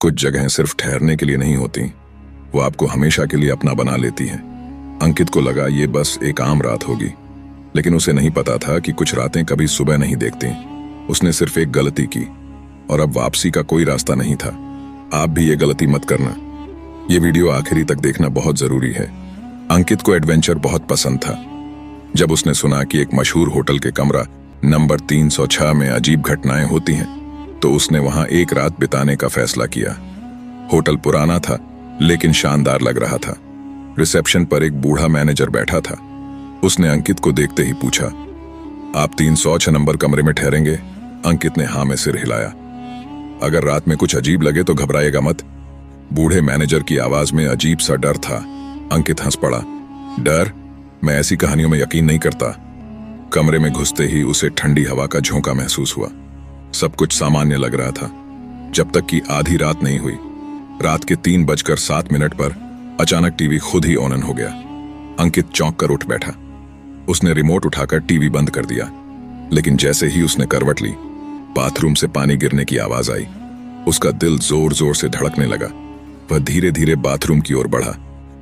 कुछ जगहें सिर्फ ठहरने के लिए नहीं होती, वो आपको हमेशा के लिए अपना बना लेती हैं। अंकित को लगा ये बस एक आम रात होगी, लेकिन उसे नहीं पता था कि कुछ रातें कभी सुबह नहीं देखती। उसने सिर्फ एक गलती की और अब वापसी का कोई रास्ता नहीं था। आप भी ये गलती मत करना। ये वीडियो आखिरी तक देखना बहुत जरूरी है। अंकित को एडवेंचर बहुत पसंद था। जब उसने सुना कि एक मशहूर होटल के कमरा नंबर 306 में अजीब घटनाएं होती हैं, तो उसने वहां एक रात बिताने का फैसला किया। होटल पुराना था, लेकिन शानदार लग रहा था। रिसेप्शन पर एक बूढ़ा मैनेजर बैठा था। उसने अंकित को देखते ही पूछा, आप 306 नंबर कमरे में ठहरेंगे? अंकित ने हाँ में सिर हिलाया। अगर रात में कुछ अजीब लगे तो घबराएगा मत। बूढ़े मैनेजर की आवाज में अजीब सा डर था। अंकित हंस पड़ा। डर? मैं ऐसी कहानियों में यकीन नहीं करता। कमरे में घुसते ही उसे ठंडी हवा का झोंका महसूस हुआ। सब कुछ सामान्य लग रहा था, जब तक कि आधी रात नहीं हुई। रात के 3:07 पर अचानक टीवी खुद ही ऑन हो गया। अंकित चौंक कर उठ बैठा। उसने रिमोट उठाकर टीवी बंद कर दिया, लेकिन जैसे ही उसने करवट ली, बाथरूम से पानी गिरने की आवाज आई। उसका दिल जोर जोर से धड़कने लगा। वह धीरे धीरे बाथरूम की ओर बढ़ा,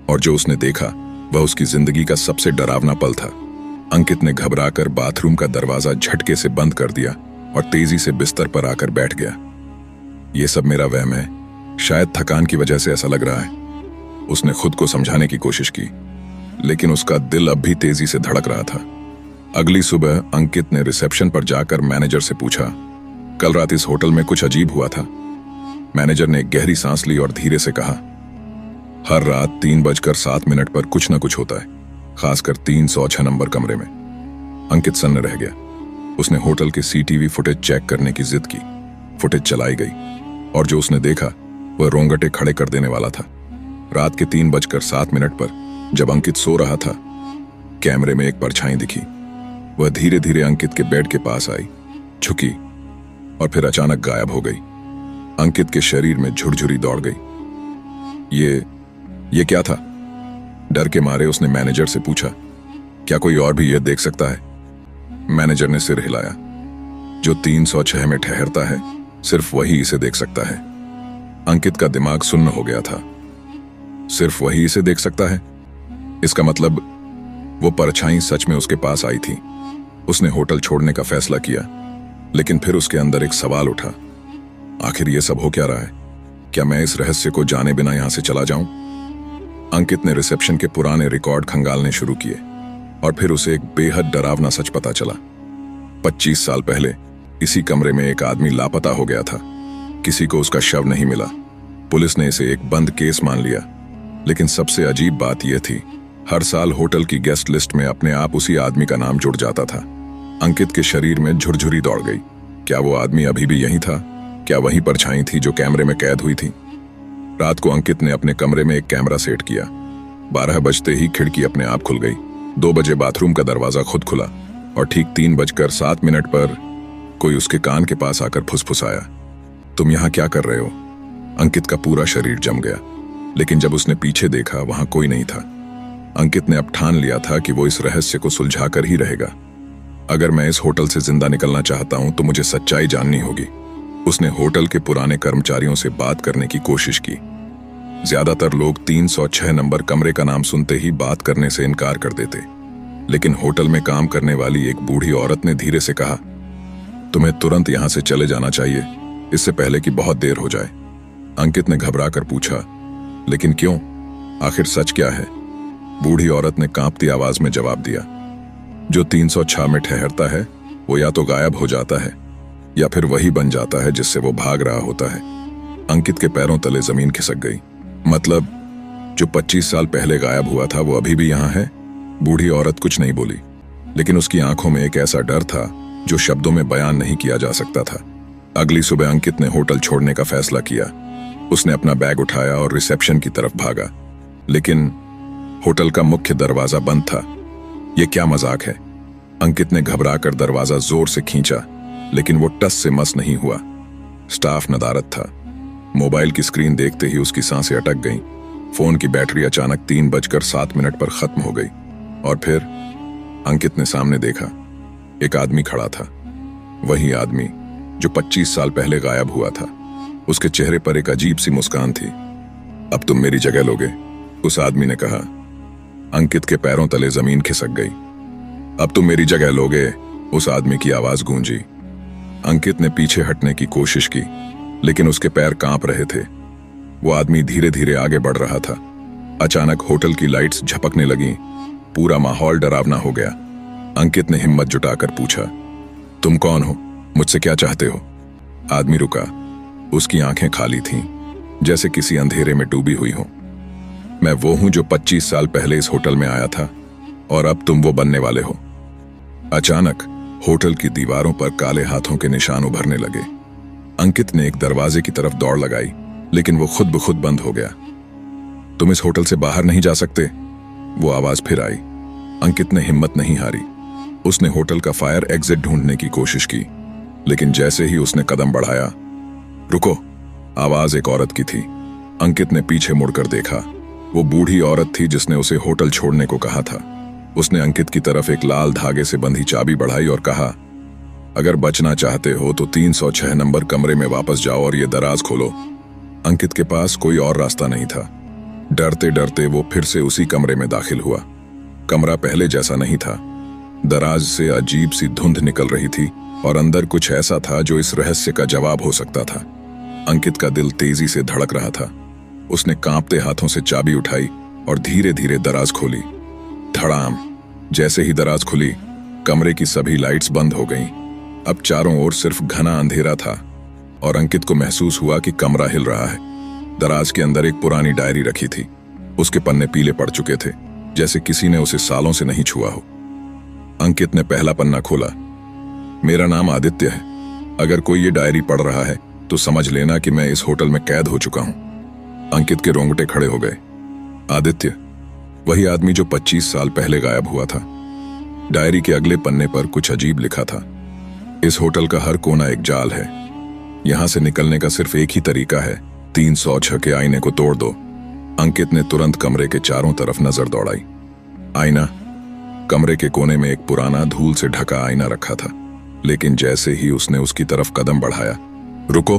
और जो उसने देखा वह उसकी जिंदगी का सबसे डरावना पल था। अंकित ने घबराकर बाथरूम का दरवाजा झटके से बंद कर दिया और तेजी से बिस्तर पर आकर बैठ गया। यह सब मेरा वहम है, शायद थकान की वजह से ऐसा लग रहा है। उसने खुद को समझाने की कोशिश की, लेकिन उसका दिल अब भी तेजी से धड़क रहा था। अगली सुबह अंकित ने रिसेप्शन पर जाकर मैनेजर से पूछा, कल रात इस होटल में कुछ अजीब हुआ था? मैनेजर ने एक गहरी सांस ली और धीरे से कहा, हर रात 3:07 पर कुछ न कुछ होता है, खासकर 306 नंबर कमरे में। अंकित सन्न रह गया। उसने होटल के सीटीवी फुटेज चेक करने की जिद की। फुटेज चलाई गई, और जो उसने देखा वह रोंगटे खड़े कर देने वाला था। रात के 3:07 पर जब अंकित सो रहा था, कैमरे में एक परछाई दिखी। वह धीरे धीरे अंकित के बेड के पास आई, झुकी और फिर अचानक गायब हो गई। अंकित के शरीर में झुरझुरी दौड़ गई। ये क्या था? डर के मारे उसने मैनेजर से पूछा, क्या कोई और भी यह देख सकता है? मैनेजर ने सिर हिलाया। जो 306 में ठहरता है, सिर्फ वही इसे देख सकता है। अंकित का दिमाग सुन्न हो गया था। सिर्फ वही इसे देख सकता है? इसका मतलब वो परछाई सच में उसके पास आई थी। उसने होटल छोड़ने का फैसला किया, लेकिन फिर उसके अंदर एक सवाल उठा, आखिर ये सब हो क्या रहा है? क्या मैं इस रहस्य को जाने बिना यहां से चला जाऊं? अंकित ने रिसेप्शन के पुराने रिकॉर्ड खंगालने शुरू किए, और फिर उसे एक बेहद डरावना सच पता चला। 25 साल पहले इसी कमरे में एक आदमी लापता हो गया था। किसी को उसका शव नहीं मिला। पुलिस ने इसे एक बंद केस मान लिया, लेकिन सबसे अजीब बात यह थी, हर साल होटल की गेस्ट लिस्ट में अपने आप उसी आदमी का नाम जुड़ जाता था। अंकित के शरीर में झुरझुरी दौड़ गई। क्या वो आदमी अभी भी यहीं था? क्या वही परछाई थी जो कैमरे में कैद हुई थी? रात को अंकित ने अपने कमरे में एक कैमरा सेट किया। 12 बजते ही खिड़की अपने आप खुल गई। 2 बजे बाथरूम का दरवाजा खुद खुला, और ठीक 3:07 पर कोई उसके कान के पास आकर फुसफुसाया, तुम यहां क्या कर रहे हो? अंकित का पूरा शरीर जम गया, लेकिन जब उसने पीछे देखा वहां कोई नहीं था। अंकित ने अब ठान लिया था कि वो इस रहस्य को सुलझा कर ही रहेगा। अगर मैं इस होटल से जिंदा निकलना चाहता हूं तो मुझे सच्चाई जाननी होगी। उसने होटल के पुराने कर्मचारियों से बात करने की कोशिश की। ज्यादातर लोग 306 नंबर कमरे का नाम सुनते ही बात करने से इनकार कर देते, लेकिन होटल में काम करने वाली एक बूढ़ी औरत ने धीरे से कहा, तुम्हें तुरंत यहां से चले जाना चाहिए, इससे पहले कि बहुत देर हो जाए। अंकित ने घबराकर पूछा, लेकिन क्यों? आखिर सच क्या है? बूढ़ी औरत ने कांपती आवाज में जवाब दिया, जो 306 में ठहरता है वो या तो गायब हो जाता है, या फिर वही बन जाता है जिससे वो भाग रहा होता है। अंकित के पैरों तले जमीन खिसक गई। मतलब जो 25 साल पहले गायब हुआ था वो अभी भी यहां है? बूढ़ी औरत कुछ नहीं बोली, लेकिन उसकी आंखों में एक ऐसा डर था जो शब्दों में बयान नहीं किया जा सकता था। अगली सुबह अंकित ने होटल छोड़ने का फैसला किया। उसने अपना बैग उठाया और रिसेप्शन की तरफ भागा, लेकिन होटल का मुख्य दरवाजा बंद था। यह क्या मजाक है? अंकित ने घबराकर दरवाजा जोर से खींचा, लेकिन वो टस से मस नहीं हुआ। स्टाफ नदारद था। मोबाइल की स्क्रीन देखते ही उसकी सांसें अटक गईं। फोन की बैटरी अचानक 3:07 पर खत्म हो गई, और फिर अंकित ने सामने देखा, एक आदमी खड़ा था। वही आदमी जो 25 साल पहले गायब हुआ था। उसके चेहरे पर एक अजीब सी मुस्कान थी। अब तुम मेरी जगह लोगे? उस आदमी ने कहा। अंकित के पैरों तले जमीन खिसक गई। अब तुम मेरी जगह लोगे? उस आदमी की आवाज गूंजी। अंकित ने पीछे हटने की कोशिश की, लेकिन उसके पैर कांप रहे थे। वो आदमी धीरे धीरे आगे बढ़ रहा था। अचानक होटल की लाइट्स झपकने लगीं। पूरा माहौल डरावना हो गया। अंकित ने हिम्मत जुटाकर पूछा, तुम कौन हो? मुझसे क्या चाहते हो? आदमी रुका। उसकी आंखें खाली थीं, जैसे किसी अंधेरे में डूबी हुई हो। मैं वो हूं जो 25 साल पहले इस होटल में आया था, और अब तुम वो बनने वाले हो। अचानक होटल की दीवारों पर काले हाथों के निशान उभरने लगे। अंकित ने एक दरवाजे की तरफ दौड़ लगाई, लेकिन वो खुद ब खुद बंद हो गया। तुम इस होटल से बाहर नहीं जा सकते। वो आवाज फिर आई। अंकित ने हिम्मत नहीं हारी। उसने होटल का फायर एग्जिट ढूंढने की कोशिश की, लेकिन जैसे ही उसने कदम बढ़ाया, रुको! आवाज एक औरत की थी। अंकित ने पीछे मुड़कर देखा। वो बूढ़ी औरत थी जिसने उसे होटल छोड़ने को कहा था। उसने अंकित की तरफ एक लाल धागे से बंधी चाबी बढ़ाई और कहा, अगर बचना चाहते हो तो 306 नंबर कमरे में वापस जाओ और ये दराज खोलो। अंकित के पास कोई और रास्ता नहीं था। डरते डरते वो फिर से उसी कमरे में दाखिल हुआ। कमरा पहले जैसा नहीं था। दराज से अजीब सी धुंध निकल रही थी और अंदर कुछ ऐसा था जो इस रहस्य का जवाब हो सकता था। अंकित का दिल तेजी से धड़क रहा था। उसने कांपते हाथों से चाबी उठाई और धीरे धीरे दराज खोली। धड़ाम! जैसे ही दराज खुली, कमरे की सभी लाइट्स बंद हो गईं। अब चारों ओर सिर्फ घना अंधेरा था और अंकित को महसूस हुआ कि कमरा हिल रहा है। दराज के अंदर एक पुरानी डायरी रखी थी। उसके पन्ने पीले पड़ चुके थे, जैसे किसी ने उसे सालों से नहीं छुआ हो। अंकित ने पहला पन्ना खोला। मेरा नाम आदित्य है। अगर कोई ये डायरी पढ़ रहा है तो समझ लेना कि मैं इस होटल में कैद हो चुका हूं। अंकित के रोंगटे खड़े हो गए। आदित्य, वही आदमी जो 25 साल पहले गायब हुआ था। डायरी के अगले पन्ने पर कुछ अजीब लिखा था। इस होटल का हर कोना एक जाल है। यहां से निकलने का सिर्फ एक ही तरीका है, 306 के आईने को तोड़ दो। अंकित ने तुरंत कमरे के चारों तरफ नजर दौड़ाई। आईना! कमरे के कोने में एक पुराना धूल से ढका आईना रखा था, लेकिन जैसे ही उसने उसकी तरफ कदम बढ़ाया, रुको!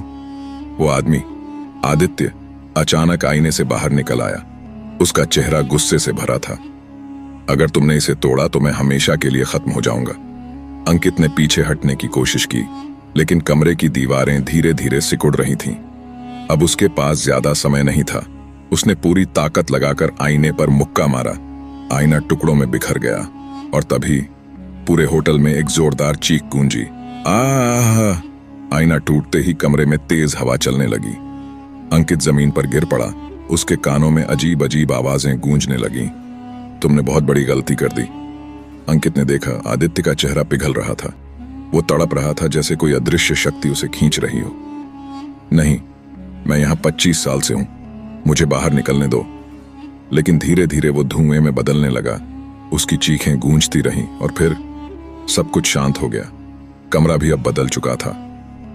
वो आदमी, आदित्य, अचानक आईने से बाहर निकल आया। उसका चेहरा गुस्से से भरा था। अगर तुमने इसे तोड़ा तो मैं हमेशा के लिए खत्म हो जाऊंगा। अंकित ने पीछे हटने की कोशिश की, लेकिन कमरे की दीवारें धीरे धीरे सिकुड़ रही थीं। अब उसके पास ज्यादा समय नहीं था। उसने पूरी ताकत लगाकर आईने पर मुक्का मारा। आईना टुकड़ों में बिखर गया और तभी पूरे होटल में एक जोरदार चीख गूंजी। आह! आईना टूटते ही कमरे में तेज हवा चलने लगी। अंकित जमीन पर गिर पड़ा। उसके कानों में अजीब अजीब आवाजें गूंजने लगीं। तुमने बहुत बड़ी गलती कर दी। अंकित ने देखा, आदित्य का चेहरा पिघल रहा था। वो तड़प रहा था जैसे कोई अदृश्य शक्ति उसे खींच रही हो। नहीं, मैं यहां 25 साल से हूं, मुझे बाहर निकलने दो। लेकिन धीरे धीरे वो धुएं में बदलने लगा। उसकी चीखें गूंजती रहीं और फिर सब कुछ शांत हो गया। कमरा भी अब बदल चुका था।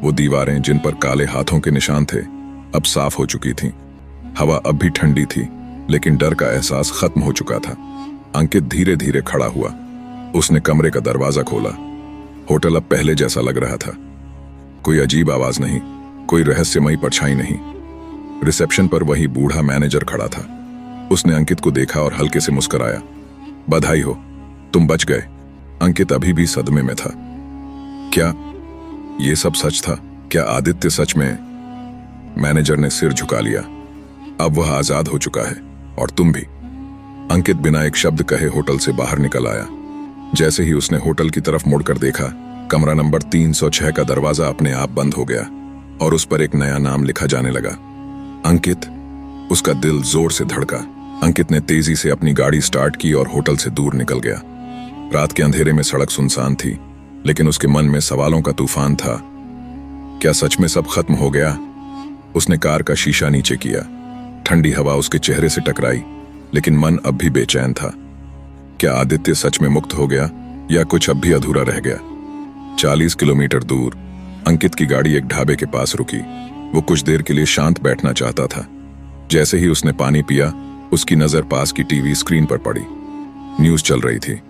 वो दीवारें जिन पर काले हाथों के निशान थे, अब साफ हो चुकी थीं। हवा अब भी ठंडी थी, लेकिन डर का एहसास खत्म हो चुका था। अंकित धीरे धीरे खड़ा हुआ। उसने कमरे का दरवाजा खोला। होटल अब पहले जैसा लग रहा था। कोई अजीब आवाज नहीं, कोई रहस्यमयी परछाई नहीं। रिसेप्शन पर वही बूढ़ा मैनेजर खड़ा था। उसने अंकित को देखा और हल्के से मुस्कुराया। बधाई हो, तुम बच गए। अंकित अभी भी सदमे में था। क्या ये सब सच था? क्या आदित्य सच में? मैनेजर ने सिर झुका लिया। अब वह आजाद हो चुका है और तुम भी। अंकित बिना एक शब्द कहे होटल से बाहर निकल आया। जैसे ही उसने होटल की तरफ मुड़कर देखा, कमरा नंबर 306 का दरवाजा अपने आप बंद हो गया और उस पर एक नया नाम लिखा जाने लगा, अंकित। उसका दिल जोर से धड़का। अंकित ने तेजी से अपनी गाड़ी स्टार्ट की और होटल से दूर निकल गया। रात के अंधेरे में सड़क सुनसान थी, लेकिन उसके मन में सवालों का तूफान था। क्या सच में सब खत्म हो गया? उसने कार का शीशा नीचे किया। ठंडी हवा उसके चेहरे से टकराई, लेकिन मन अब भी बेचैन था। क्या आदित्य सच में मुक्त हो गया या कुछ अब भी अधूरा रह गया? 40 किलोमीटर दूर अंकित की गाड़ी एक ढाबे के पास रुकी। वो कुछ देर के लिए शांत बैठना चाहता था। जैसे ही उसने पानी पिया, उसकी नजर पास की टीवी स्क्रीन पर पड़ी। न्यूज चल रही थी।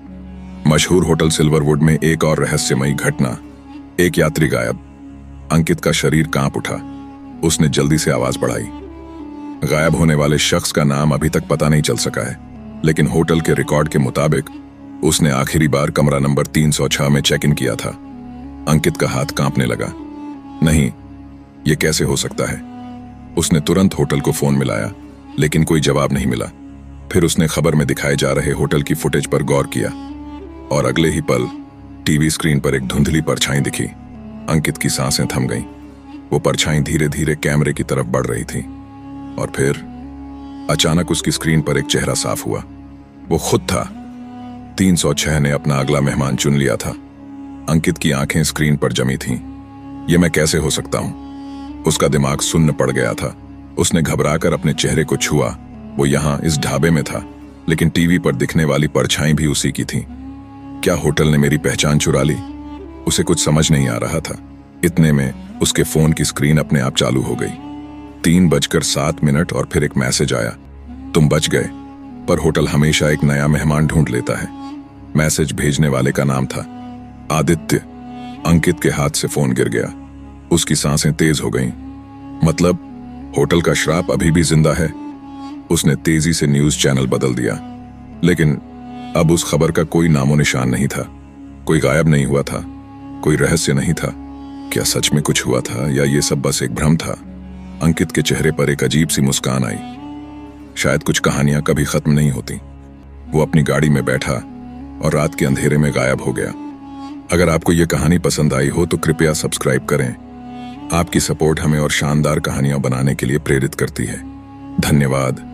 मशहूर होटल सिल्वरवुड में एक और रहस्यमयी घटना। एक यात्री गायब। अंकित का शरीर कांप उठा। उसने जल्दी से आवाज बढ़ाई। गायब होने वाले शख्स का नाम अभी तक पता नहीं चल सका है, लेकिन होटल के रिकॉर्ड के मुताबिक उसने आखिरी बार कमरा नंबर 306 में चेक इन किया था। अंकित का हाथ कांपने लगा। नहीं, ये कैसे हो सकता है? उसने तुरंत होटल को फोन मिलाया, लेकिन कोई जवाब नहीं मिला। फिर उसने खबर में दिखाए जा रहे होटल की फुटेज पर गौर किया और अगले ही पल टीवी स्क्रीन पर एक धुंधली परछाई दिखी। अंकित की सांसें थम गईं। वो परछाई धीरे धीरे कैमरे की तरफ बढ़ रही थी और फिर अचानक उसकी स्क्रीन पर एक चेहरा साफ हुआ। वो खुद था। 306 ने अपना अगला मेहमान चुन लिया था। अंकित की आंखें स्क्रीन पर जमी थीं। ये मैं कैसे हो सकता हूं? उसका दिमाग सुन्न पड़ गया था। उसने घबराकर अपने चेहरे को छुआ। वो यहां इस ढाबे में था, लेकिन टीवी पर दिखने वाली परछाई भी उसी की थी। क्या होटल ने मेरी पहचान चुरा ली? उसे कुछ समझ नहीं आ रहा था। इतने में उसके फोन की स्क्रीन अपने आप चालू हो गई। 3:07 और फिर एक मैसेज आया, तुम बच गए, पर होटल हमेशा एक नया मेहमान ढूंढ लेता है। मैसेज भेजने वाले का नाम था आदित्य। अंकित के हाथ से फोन गिर गया। उसकी सांसें तेज हो गईं। मतलब होटल का श्राप अभी भी जिंदा है। उसने तेजी से न्यूज चैनल बदल दिया, लेकिन अब उस खबर का कोई नामो निशान नहीं था। कोई गायब नहीं हुआ था, कोई रहस्य नहीं था। क्या सच में कुछ हुआ था या ये सब बस एक भ्रम था? अंकित के चेहरे पर एक अजीब सी मुस्कान आई। शायद कुछ कहानियां कभी खत्म नहीं होती। वो अपनी गाड़ी में बैठा और रात के अंधेरे में गायब हो गया। अगर आपको ये कहानी पसंद आई हो तो कृपया सब्सक्राइब करें। आपकी सपोर्ट हमें और शानदार कहानियां बनाने के लिए प्रेरित करती है। धन्यवाद।